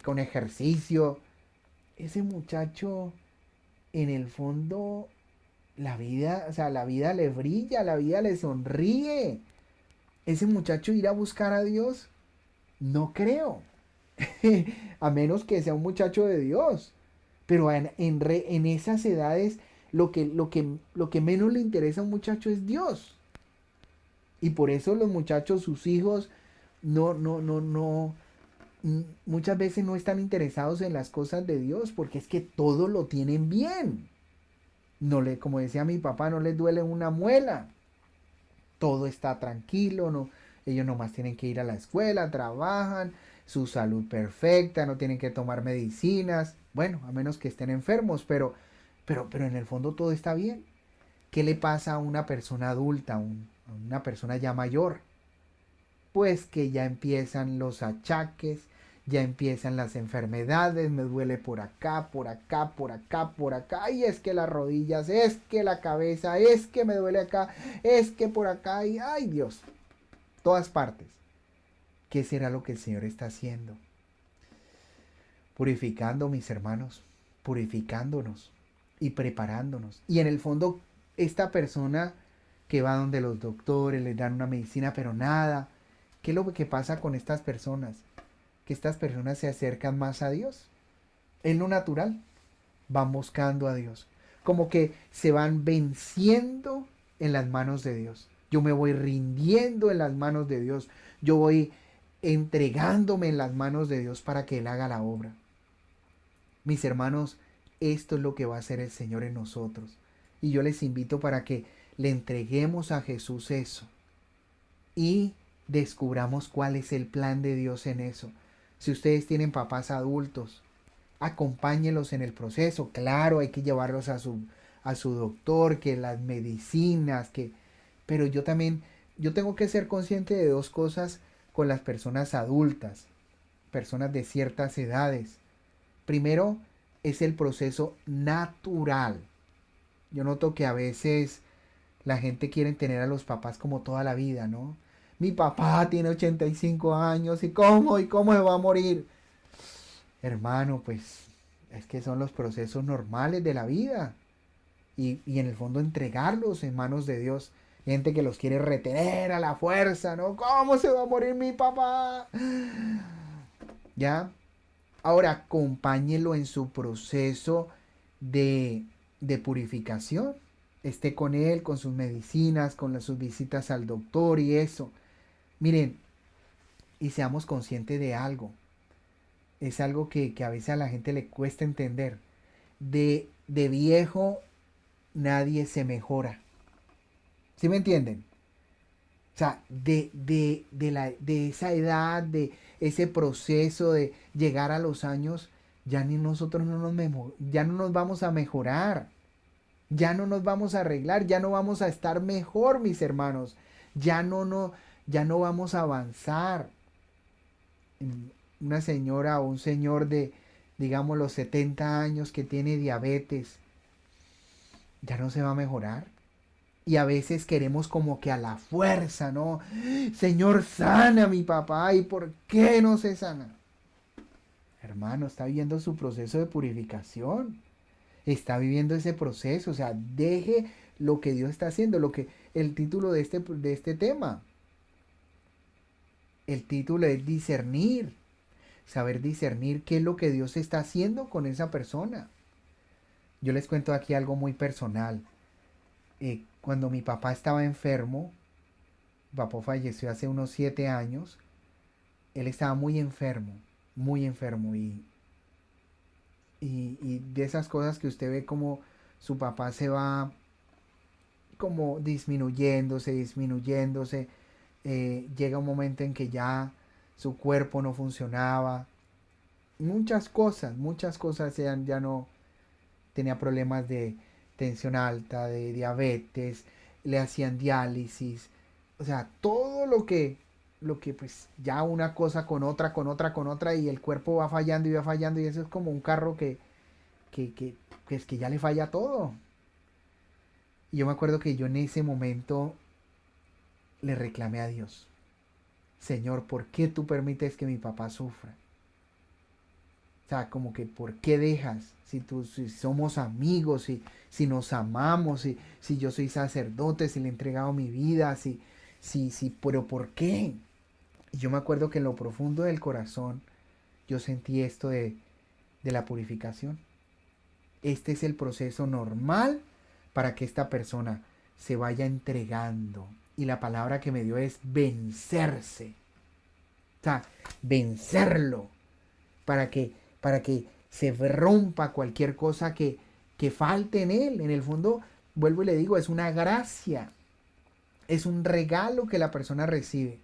con ejercicio. Ese muchacho, en el fondo, la vida, o sea, la vida le brilla, la vida le sonríe. Ese muchacho irá a buscar a Dios, no creo. A menos que sea un muchacho de Dios. Pero en esas edades lo que menos le interesa a un muchacho es Dios. Y por eso los muchachos, sus hijos, no, muchas veces no están interesados en las cosas de Dios porque es que todo lo tienen bien. Como decía mi papá, no les duele una muela. Todo está tranquilo, no, ellos nomás tienen que ir a la escuela, trabajan, su salud perfecta, no tienen que tomar medicinas, bueno, a menos que estén enfermos, pero en el fondo todo está bien. ¿Qué le pasa a una persona adulta, a una persona ya mayor? Pues que ya empiezan los achaques, ya empiezan las enfermedades, me duele por acá, por acá, por acá, por acá, y es que las rodillas, es que la cabeza, es que me duele acá, es que por acá, y ay Dios, todas partes. ¿Qué será lo que el Señor está haciendo? Purificando, mis hermanos, purificándonos y preparándonos. Y en el fondo, esta persona que va donde los doctores, les dan una medicina, pero nada. ¿Qué es lo que pasa con estas personas? Que estas personas se acercan más a Dios. Es lo natural. Van buscando a Dios. Como que se van venciendo en las manos de Dios. Yo me voy rindiendo en las manos de Dios. Yo voy entregándome en las manos de Dios para que Él haga la obra. Mis hermanos, esto es lo que va a hacer el Señor en nosotros. Y yo les invito para que le entreguemos a Jesús eso y descubramos cuál es el plan de Dios en eso. Si ustedes tienen papás adultos, acompáñenlos en el proceso. Claro, hay que llevarlos a su doctor, que las medicinas, que... Pero yo también, yo tengo que ser consciente de dos cosas con las personas adultas, personas de ciertas edades. Primero, es el proceso natural. Yo noto que a veces la gente quiere tener a los papás como toda la vida, ¿no? Mi papá tiene 85 años y cómo se va a morir. Hermano, pues es que son los procesos normales de la vida. Y en el fondo entregarlos en manos de Dios. Gente que los quiere retener a la fuerza, ¿no? ¿Cómo se va a morir mi papá? ¿Ya? Ahora acompáñelo en su proceso de purificación. Esté con él, con sus medicinas, con sus visitas al doctor y eso. Miren, y seamos conscientes de algo. Es algo que a veces a la gente le cuesta entender. De viejo nadie se mejora. ¿Sí me entienden? O sea, de esa edad, de ese proceso de llegar a los años, ya ni nosotros ya no nos vamos a mejorar. Ya no nos vamos a arreglar, ya no vamos a estar mejor, mis hermanos. Ya no vamos a avanzar. Una señora o un señor de, digamos, los 70 años que tiene diabetes, ya no se va a mejorar. Y a veces queremos como que a la fuerza, ¿no? Señor, sana a mi papá. ¿Y por qué no se sana? Hermano, está viviendo su proceso de purificación. Está viviendo ese proceso. O sea, deje lo que Dios está haciendo. Lo que el título de este tema. El título es discernir. Saber discernir qué es lo que Dios está haciendo con esa persona. Yo les cuento aquí algo muy personal. Cuando mi papá estaba enfermo, mi papá falleció hace unos 7 años, él estaba muy enfermo y de esas cosas que usted ve como su papá se va como disminuyéndose, llega un momento en que ya su cuerpo no funcionaba, muchas cosas ya no, tenía problemas de tensión alta, de diabetes, le hacían diálisis, o sea, todo lo que pues ya una cosa con otra y el cuerpo va fallando y va fallando y eso es como un carro que es que ya le falla todo. Y yo me acuerdo que yo en ese momento le reclamé a Dios, Señor, ¿por qué tú permites que mi papá sufra? O sea, como que ¿por qué dejas? Si somos amigos, si nos amamos, si yo soy sacerdote, si le he entregado mi vida, pero ¿por qué? Y yo me acuerdo que en lo profundo del corazón yo sentí esto de la purificación. Este es el proceso normal para que esta persona se vaya entregando. Y la palabra que me dio es vencerse. O sea, vencerlo. Para que, para que se rompa cualquier cosa que falte en él. En el fondo, vuelvo y le digo, es una gracia. Es un regalo que la persona recibe.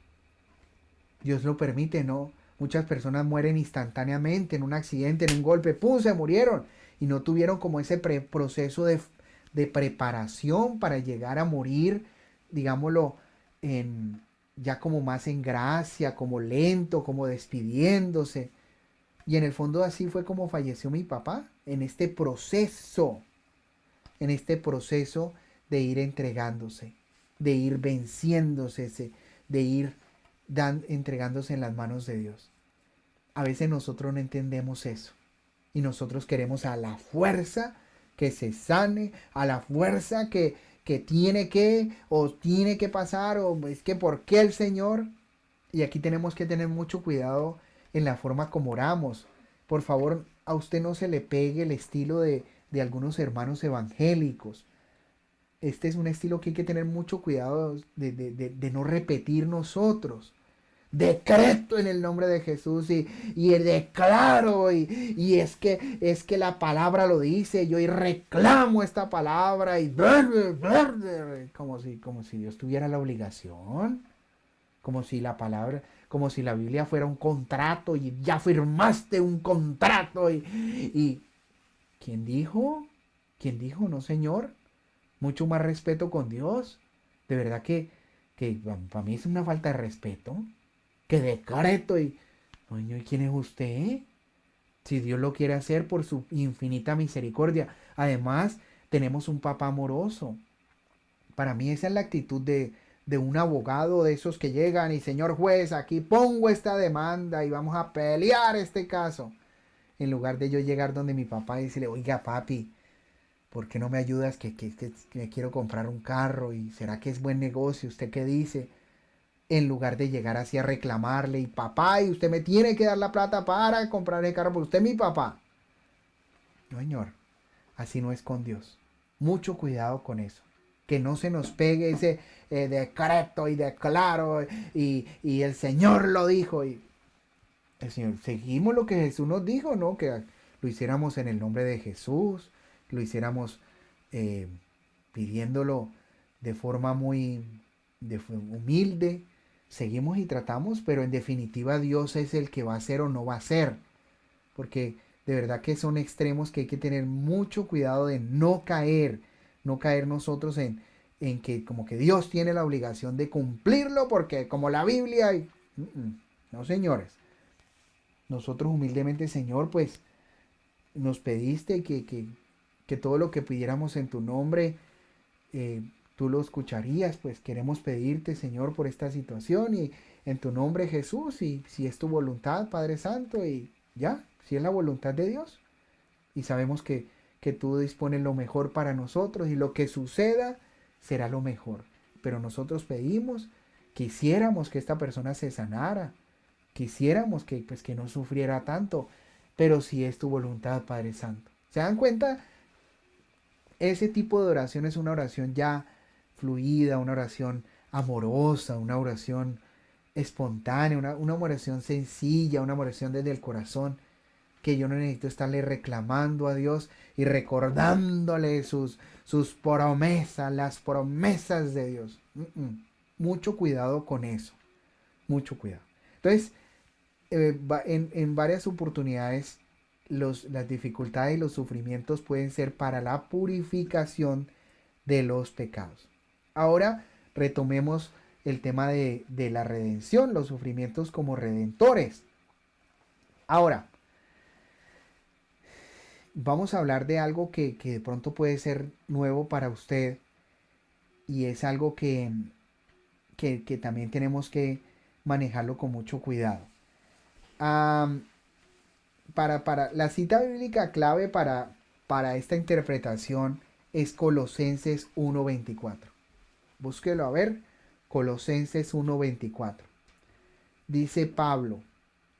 Dios lo permite, ¿no? Muchas personas mueren instantáneamente en un accidente, en un golpe, ¡pum! Se murieron. Y no tuvieron como ese proceso de preparación para llegar a morir, digámoslo, ya como más en gracia, como lento, como despidiéndose. Y en el fondo así fue como falleció mi papá, en este proceso de ir entregándose, de ir venciéndose, de ir entregándose en las manos de Dios. A veces nosotros no entendemos eso y nosotros queremos a la fuerza que se sane, a la fuerza que tiene que pasar, o es que ¿por qué el Señor? Y aquí tenemos que tener mucho cuidado en la forma como oramos. Por favor, a usted no se le pegue el estilo de algunos hermanos evangélicos. este es un estilo que hay que tener mucho cuidado de no repetir nosotros. Decreto en el nombre de Jesús y declaro y es que la palabra lo dice, yo y reclamo esta palabra y como si Dios tuviera la obligación, como si la palabra, como si la Biblia fuera un contrato y ya firmaste un contrato y ¿quién dijo? ¿Quién dijo? No, señor. Mucho más respeto con Dios. De verdad que para mí es una falta de respeto. Que decreto y... Coño, ¿y quién es usted? Si Dios lo quiere hacer por su infinita misericordia. Además, tenemos un papá amoroso. Para mí esa es la actitud de un abogado de esos que llegan y señor juez, aquí pongo esta demanda y vamos a pelear este caso. En lugar de yo llegar donde mi papá y decirle, oiga papi, ¿por qué no me ayudas que me quiero comprar un carro? ¿Y será que es buen negocio? ¿Usted qué dice? En lugar de llegar así a reclamarle y papá, y usted me tiene que dar la plata para comprar el carro porque usted es mi papá. No, señor, así no es con Dios. Mucho cuidado con eso. Que no se nos pegue ese decreto y declaro y el Señor lo dijo. Y el Señor, seguimos lo que Jesús nos dijo, ¿no? Que lo hiciéramos en el nombre de Jesús, lo hiciéramos eh, pidiéndolo de forma muy humilde. Seguimos y tratamos, pero en definitiva Dios es el que va a hacer o no va a hacer. Porque de verdad que son extremos que hay que tener mucho cuidado de no caer nosotros en que como que Dios tiene la obligación de cumplirlo porque como la Biblia... No, señores. Nosotros humildemente, Señor, pues nos pediste que todo lo que pidiéramos en tu nombre, tú lo escucharías, pues queremos pedirte, Señor, por esta situación y en tu nombre, Jesús, y si es tu voluntad, Padre Santo, y ya, si es la voluntad de Dios, y sabemos que tú dispones lo mejor para nosotros y lo que suceda será lo mejor. Pero nosotros pedimos, quisiéramos que esta persona se sanara, quisiéramos que, pues, que no sufriera tanto, pero si es tu voluntad, Padre Santo. ¿Se dan cuenta? Ese tipo de oración es una oración ya fluida, una oración amorosa, una oración espontánea, una oración sencilla, una oración desde el corazón, que yo no necesito estarle reclamando a Dios y recordándole sus promesas, las promesas de Dios. Mucho cuidado con eso, mucho cuidado. Entonces, en varias oportunidades las dificultades y los sufrimientos pueden ser para la purificación de los pecados. Ahora retomemos el tema de la redención, los sufrimientos como redentores. Ahora, vamos a hablar de algo que de pronto puede ser nuevo para usted y es algo que también tenemos que manejarlo con mucho cuidado. Um, para la cita bíblica clave para esta interpretación es Colosenses 1:24. Búsquelo a ver, Colosenses 1:24. Dice Pablo,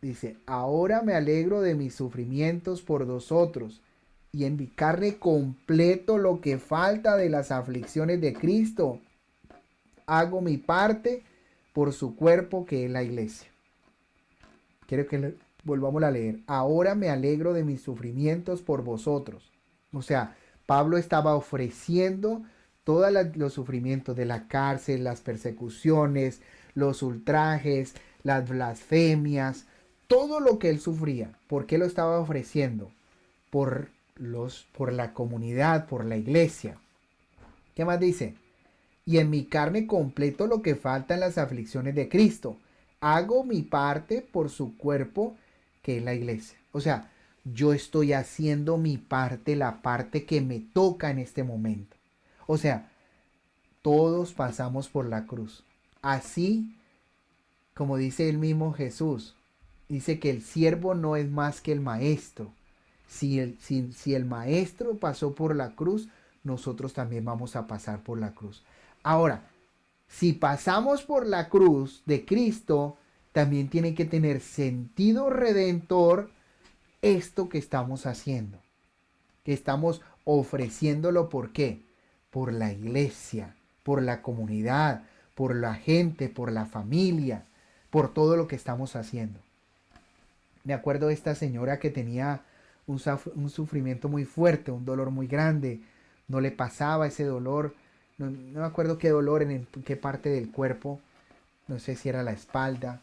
dice, ahora me alegro de mis sufrimientos por vosotros y en mi carne completo lo que falta de las aflicciones de Cristo. Hago mi parte por su cuerpo que es la iglesia. Quiero que volvamos a leer. Ahora me alegro de mis sufrimientos por vosotros. O sea, Pablo estaba ofreciendo todos los sufrimientos de la cárcel, las persecuciones, los ultrajes, las blasfemias, todo lo que él sufría. ¿Por qué lo estaba ofreciendo? Por la comunidad, por la iglesia. ¿Qué más dice? Y en mi carne completo lo que falta en las aflicciones de Cristo. Hago mi parte por su cuerpo, que es la iglesia. O sea, yo estoy haciendo mi parte, la parte que me toca en este momento. O sea, todos pasamos por la cruz. Así como dice el mismo Jesús, dice que el siervo no es más que el maestro. Si el maestro pasó por la cruz, nosotros también vamos a pasar por la cruz. Ahora, si pasamos por la cruz de Cristo, también tiene que tener sentido redentor esto que estamos haciendo, que estamos ofreciéndolo. ¿Por qué? por la iglesia, por la comunidad, por la gente, por la familia, por todo lo que estamos haciendo. Me acuerdo de esta señora que tenía un sufrimiento muy fuerte, un dolor muy grande, no le pasaba ese dolor, no me acuerdo qué dolor en qué parte del cuerpo, no sé si era la espalda,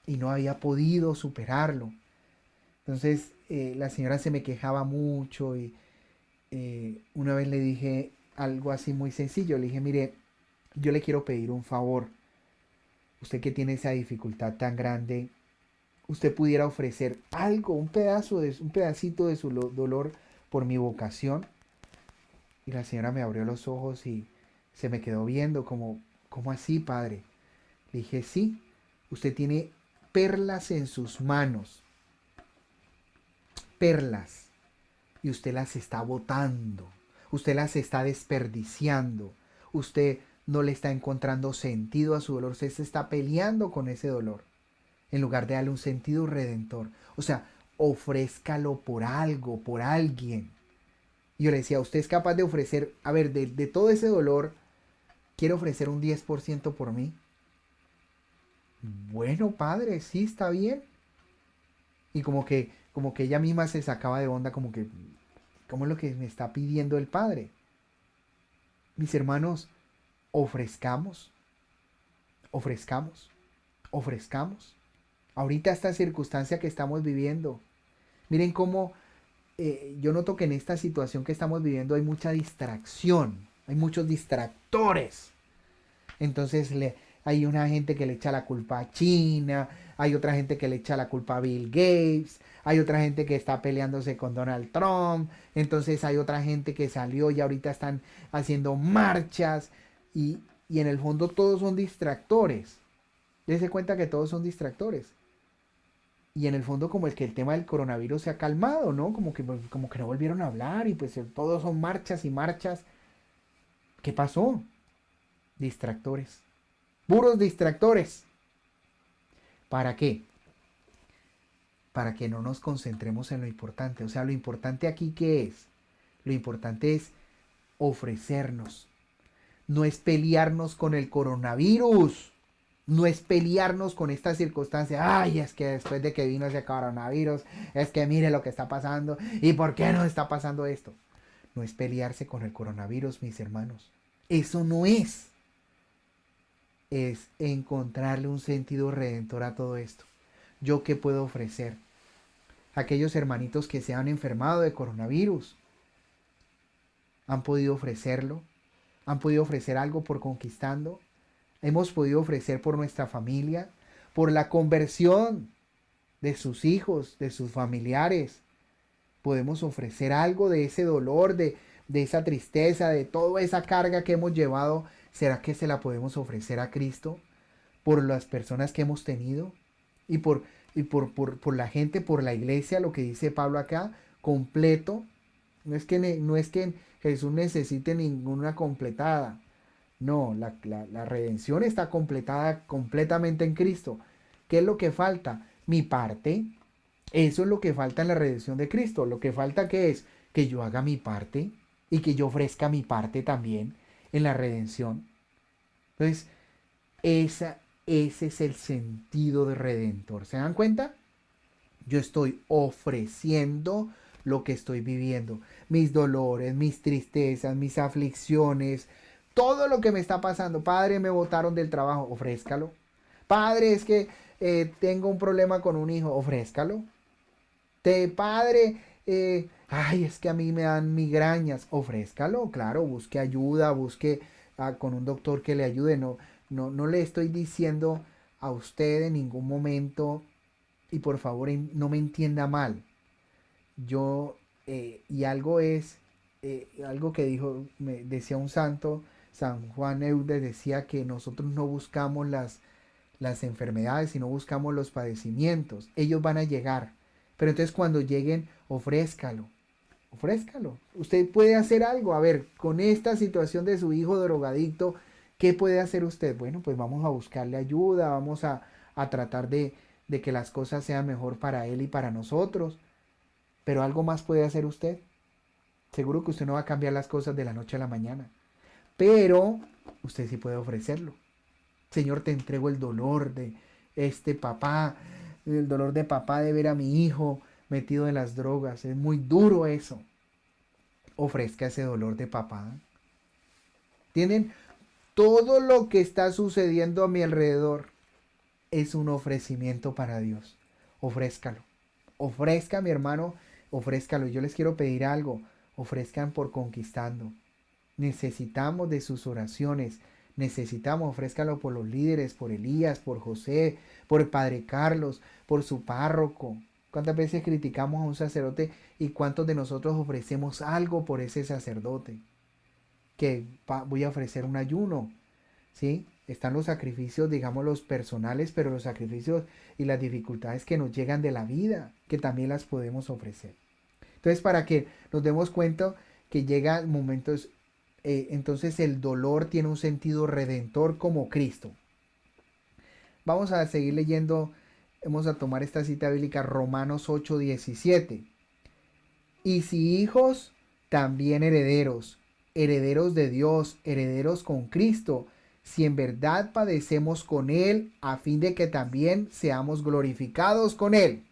y no había podido superarlo. Entonces la señora se me quejaba mucho y una vez le dije algo así muy sencillo, le dije, mire, yo le quiero pedir un favor, usted que tiene esa dificultad tan grande, usted pudiera ofrecer algo, un pedacito de su dolor por mi vocación. Y la señora me abrió los ojos y se me quedó viendo como, ¿cómo así, padre? Le dije, sí, usted tiene perlas en sus manos, perlas, y usted las está botando, usted las está desperdiciando, usted no le está encontrando sentido a su dolor, usted se está peleando con ese dolor, en lugar de darle un sentido redentor. O sea, ofrézcalo por algo, por alguien. Y yo le decía, usted es capaz de ofrecer, a ver, de todo ese dolor, quiere ofrecer un 10% por mí. Bueno, padre, sí, está bien. Y como que ella misma se sacaba de onda, como que, ¿cómo es lo que me está pidiendo el padre? Mis hermanos, ofrezcamos, ofrezcamos, ofrezcamos. Ahorita esta circunstancia que estamos viviendo, miren cómo yo noto que en esta situación que estamos viviendo hay mucha distracción, hay muchos distractores. Entonces hay una gente que le echa la culpa a China, hay otra gente que le echa la culpa a Bill Gates, hay otra gente que está peleándose con Donald Trump, entonces hay otra gente que salió y ahorita están haciendo marchas y en el fondo todos son distractores. Dese cuenta que todos son distractores. Y en el fondo como es que el tema del coronavirus se ha calmado, ¿no? Como que no volvieron a hablar y pues todos son marchas y marchas. ¿Qué pasó? Distractores. Puros distractores. ¿Para qué? Para que no nos concentremos en lo importante. O sea, lo importante aquí, ¿qué es? Lo importante es ofrecernos. No es pelearnos con el coronavirus. No es pelearnos con esta circunstancia. Ay, es que después de que vino ese coronavirus, es que mire lo que está pasando. ¿Y por qué nos está pasando esto? No es pelearse con el coronavirus, mis hermanos. Eso no es. Es encontrarle un sentido redentor a todo esto. ¿Yo qué puedo ofrecer? Aquellos hermanitos que se han enfermado de coronavirus, ¿han podido ofrecerlo? ¿Han podido ofrecer algo por conquistando? ¿Hemos podido ofrecer por nuestra familia? ¿Por la conversión de sus hijos, de sus familiares? ¿Podemos ofrecer algo de ese dolor, de esa tristeza, de toda esa carga que hemos llevado? ¿Será que se la podemos ofrecer a Cristo? ¿Por las personas que hemos tenido? Y por la gente, por la iglesia, lo que dice Pablo acá, completo. No es que Jesús necesite ninguna completada. No, la redención está completada completamente en Cristo. ¿Qué es lo que falta? Mi parte. Eso es lo que falta en la redención de Cristo. Lo que falta que es que yo haga mi parte y que yo ofrezca mi parte también en la redención. Entonces, ese es el sentido de redentor. ¿Se dan cuenta? Yo estoy ofreciendo lo que estoy viviendo. Mis dolores, mis tristezas, mis aflicciones, todo lo que me está pasando. Padre, me botaron del trabajo, ofrézcalo. Padre, es que tengo un problema con un hijo, ofrézcalo. Padre, ay, es que a mí me dan migrañas, ofrézcalo, claro, busque ayuda, busque con un doctor que le ayude. No le estoy diciendo a usted en ningún momento, y por favor no me entienda mal. Yo, y algo que dijo, me decía un santo, San Juan Eudes decía que nosotros no buscamos las enfermedades, sino buscamos los padecimientos. Ellos van a llegar. Pero entonces cuando lleguen, ofrézcalo. Ofrézcalo. Usted puede hacer algo. A ver, con esta situación de su hijo drogadicto, ¿qué puede hacer usted? Bueno, pues vamos a buscarle ayuda, vamos a tratar de que las cosas sean mejor para él y para nosotros. Pero algo más puede hacer usted. Seguro que usted no va a cambiar las cosas de la noche a la mañana. Pero usted sí puede ofrecerlo. Señor, te entrego el dolor de este papá, el dolor de papá de ver a mi hijo metido en las drogas. Es muy duro eso. Ofrezca ese dolor de papá. ¿Tienen? Todo lo que está sucediendo a mi alrededor es un ofrecimiento para Dios. Ofrézcalo. Ofrezca, mi hermano, ofrézcalo. Yo les quiero pedir algo. Ofrezcan por conquistando. Necesitamos de sus oraciones. Necesitamos, ofrézcalo por los líderes, por Elías, por José, por el Padre Carlos, por su párroco. ¿Cuántas veces criticamos a un sacerdote y cuántos de nosotros ofrecemos algo por ese sacerdote? Que voy a ofrecer un ayuno, ¿sí? Están los sacrificios, digamos, los personales, pero los sacrificios y las dificultades que nos llegan de la vida, que también las podemos ofrecer. Entonces, para que nos demos cuenta que llegan momentos, entonces el dolor tiene un sentido redentor como Cristo. Vamos a seguir leyendo, vamos a tomar esta cita bíblica, Romanos 8:17. Y si hijos, también herederos, herederos de Dios, herederos con Cristo, si en verdad padecemos con Él, a fin de que también seamos glorificados con Él.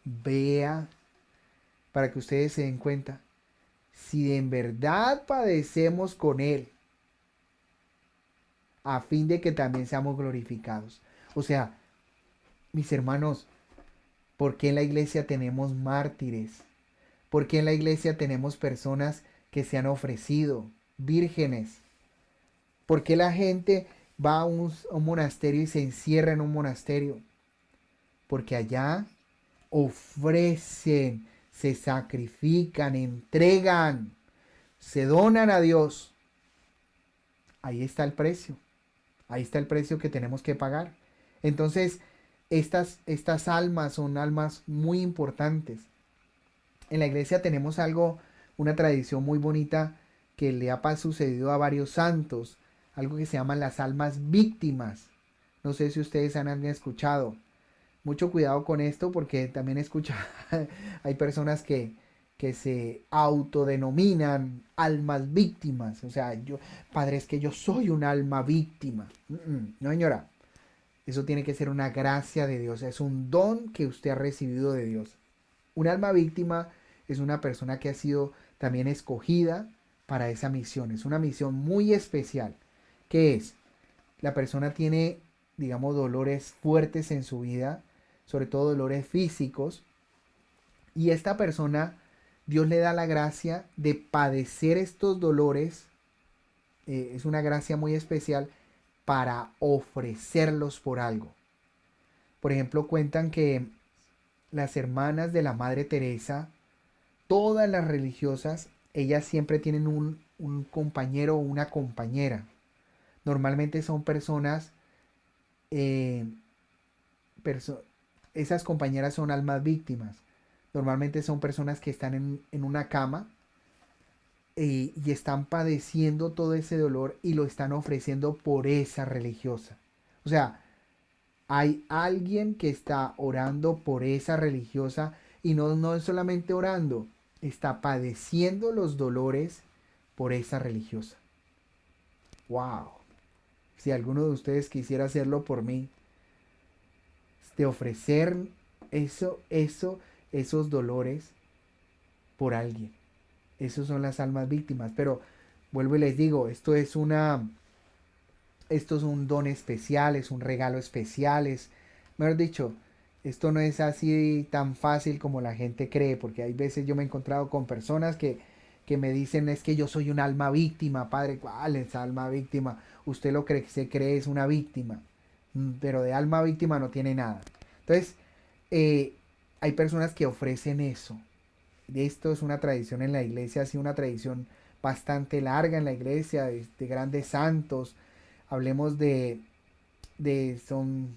Vea, para que ustedes se den cuenta, si en verdad padecemos con Él, a fin de que también seamos glorificados. O sea, mis hermanos, ¿por qué en la iglesia tenemos mártires? ¿Por qué en la iglesia tenemos personas que se han ofrecido, vírgenes? ¿Por qué la gente va a un monasterio y se encierra en un monasterio? Porque allá ofrecen, se sacrifican, entregan, se donan a Dios. Ahí está el precio. Ahí está el precio que tenemos que pagar. Entonces, estas almas son almas muy importantes. En la iglesia tenemos algo, una tradición muy bonita que le ha sucedido a varios santos, algo que se llaman las almas víctimas. No sé si ustedes han escuchado. Mucho cuidado con esto porque también hay personas que se autodenominan almas víctimas. O sea, padre, es que yo soy un alma víctima. No, señora. Eso tiene que ser una gracia de Dios. Es un don que usted ha recibido de Dios. Un alma víctima es una persona que ha sido también escogida para esa misión. Es una misión muy especial. ¿Qué es? La persona tiene, digamos, dolores fuertes en su vida, sobre todo dolores físicos. Y esta persona, Dios le da la gracia de padecer estos dolores. Es una gracia muy especial para ofrecerlos por algo. Por ejemplo, cuentan que las hermanas de la Madre Teresa, todas las religiosas, ellas siempre tienen un compañero o una compañera. Normalmente son personas, eh, esas compañeras son almas víctimas. Normalmente son personas que están en una cama y están padeciendo todo ese dolor y lo están ofreciendo por esa religiosa. O sea, hay alguien que está orando por esa religiosa y no es solamente orando, está padeciendo los dolores por esa religiosa. ¡Wow! Si alguno de ustedes quisiera hacerlo por mí, de ofrecer esos dolores por alguien. Esos son las almas víctimas. Pero vuelvo y les digo, esto es un don especial, es un regalo especial, mejor dicho, esto no es así tan fácil como la gente cree, porque hay veces yo me he encontrado con personas que me dicen es que yo soy un alma víctima, padre, ¿cuál es alma víctima? Usted lo cree, se cree es una víctima, pero de alma víctima no tiene nada. Entonces, hay personas que ofrecen eso. Esto es una tradición en la iglesia, ha sido una tradición bastante larga en la iglesia, de grandes santos. Hablemos son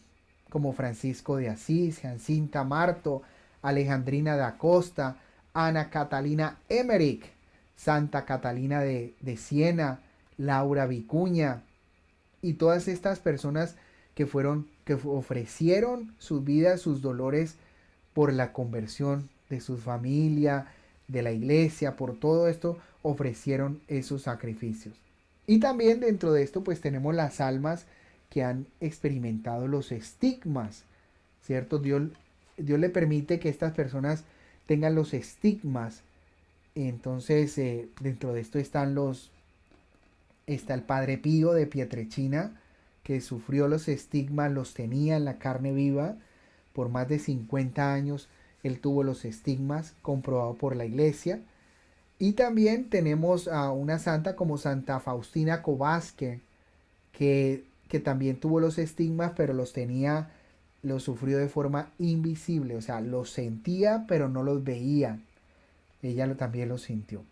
como Francisco de Asís, Jacinta Marto, Alejandrina da Costa, Ana Catalina Emmerich, Santa Catalina de Siena, Laura Vicuña, y todas estas personas que ofrecieron sus vidas, sus dolores por la conversión de su familia, de la iglesia, por todo esto, ofrecieron esos sacrificios. Y también dentro de esto pues tenemos las almas que han experimentado los estigmas, ¿cierto? Dios le permite que estas personas tengan los estigmas. Entonces dentro de esto está el Padre Pío de Pietrelcina, que sufrió los estigmas, los tenía en la carne viva por más de 50 años. Él tuvo los estigmas comprobado por la iglesia. Y también tenemos a una santa como Santa Faustina Kowalska, que también tuvo los estigmas, pero los sufrió de forma invisible, o sea, los sentía, pero no los veía. Ella también los sintió.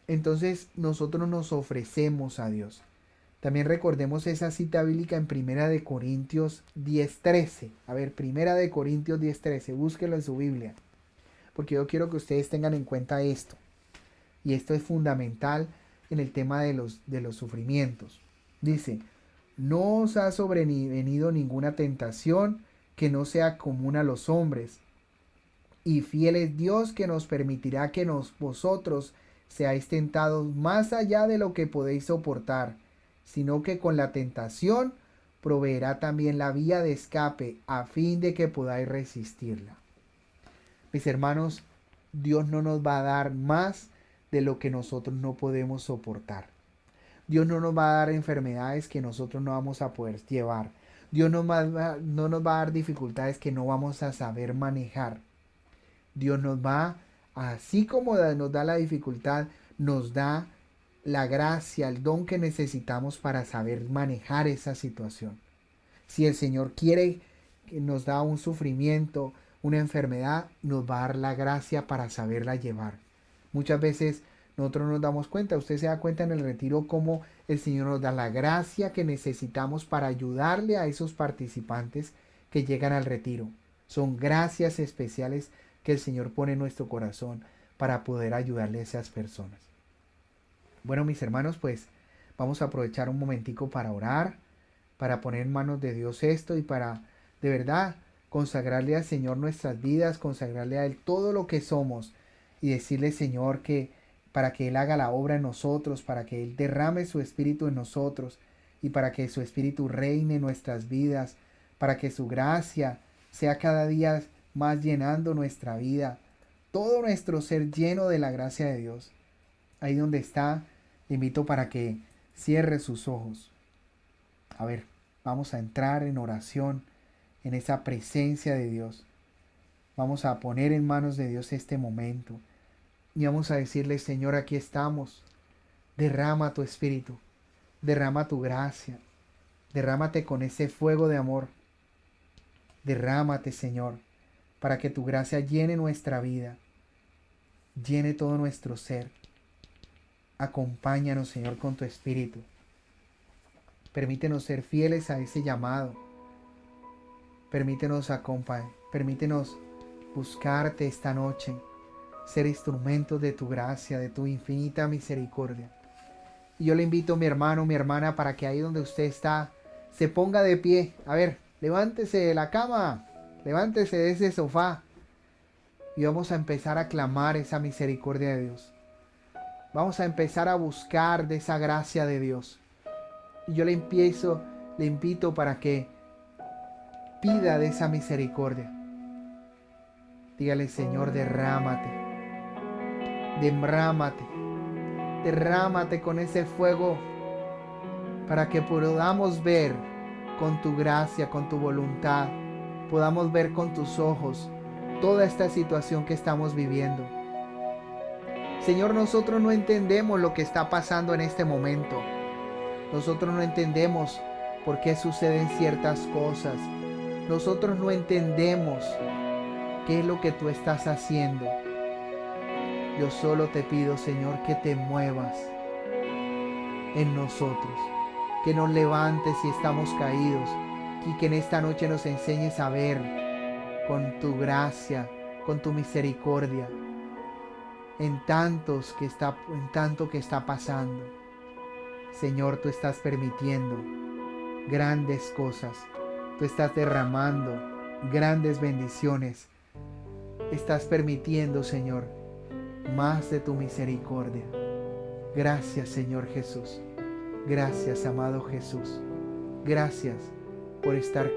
Entonces nosotros nos ofrecemos a Dios. También recordemos esa cita bíblica en Primera de Corintios 10:13. A ver, Primera de Corintios 10:13, búsquelo en su Biblia, porque yo quiero que ustedes tengan en cuenta esto. Y esto es fundamental en el tema de los sufrimientos. Dice, no os ha sobrevenido ninguna tentación que no sea común a los hombres. Y fiel es Dios que nos permitirá que vosotros seáis tentados más allá de lo que podéis soportar, sino que con la tentación proveerá también la vía de escape a fin de que podáis resistirla. Mis hermanos, Dios no nos va a dar más de lo que nosotros no podemos soportar. Dios no nos va a dar enfermedades que nosotros no vamos a poder llevar. Dios no nos va a dar dificultades que no vamos a saber manejar. Dios nos va, así como nos da la dificultad, nos da la gracia, el don que necesitamos para saber manejar esa situación. Si el Señor quiere que nos da un sufrimiento, una enfermedad, nos va a dar la gracia para saberla llevar. Muchas veces nosotros nos damos cuenta, usted se da cuenta en el retiro cómo el Señor nos da la gracia que necesitamos para ayudarle a esos participantes que llegan al retiro. Son gracias especiales que el Señor pone en nuestro corazón para poder ayudarle a esas personas. Bueno, mis hermanos, pues vamos a aprovechar un momentico para orar, para poner en manos de Dios esto y para de verdad consagrarle al Señor nuestras vidas, consagrarle a Él todo lo que somos y decirle, Señor, que para que Él haga la obra en nosotros, para que Él derrame su espíritu en nosotros y para que su espíritu reine en nuestras vidas, para que su gracia sea cada día más llenando nuestra vida, todo nuestro ser lleno de la gracia de Dios. Ahí donde está, le invito para que cierre sus ojos. A ver, vamos a entrar en oración, en esa presencia de Dios. Vamos a poner en manos de Dios este momento. Y vamos a decirle, Señor, aquí estamos. Derrama tu espíritu. Derrama tu gracia. Derrámate con ese fuego de amor. Derrámate, Señor, para que tu gracia llene nuestra vida. Llene todo nuestro ser. Acompáñanos, Señor, con tu espíritu. Permítenos ser fieles a ese llamado. Permítenos buscarte esta noche, ser instrumentos de tu gracia, de tu infinita misericordia. Y yo le invito a mi hermano, mi hermana, para que ahí donde usted está, se ponga de pie. A ver, levántese de la cama, levántese de ese sofá. Y vamos a empezar a clamar esa misericordia de Dios. Vamos a empezar a buscar de esa gracia de Dios. Y yo le invito para que pida de esa misericordia. Dígale, Señor, derrámate. Derrámate. Derrámate con ese fuego para que podamos ver con tu gracia, con tu voluntad, podamos ver con tus ojos toda esta situación que estamos viviendo. Señor, nosotros no entendemos lo que está pasando en este momento. Nosotros no entendemos por qué suceden ciertas cosas. Nosotros no entendemos qué es lo que tú estás haciendo. Yo solo te pido, Señor, que te muevas en nosotros, que nos levantes si estamos caídos y que en esta noche nos enseñes a ver con tu gracia, con tu misericordia, en tanto que está pasando. Señor, tú estás permitiendo grandes cosas, tú estás derramando grandes bendiciones estás permitiendo, Señor, más de tu misericordia. Gracias, Señor Jesús. Gracias, amado Jesús. Gracias por estar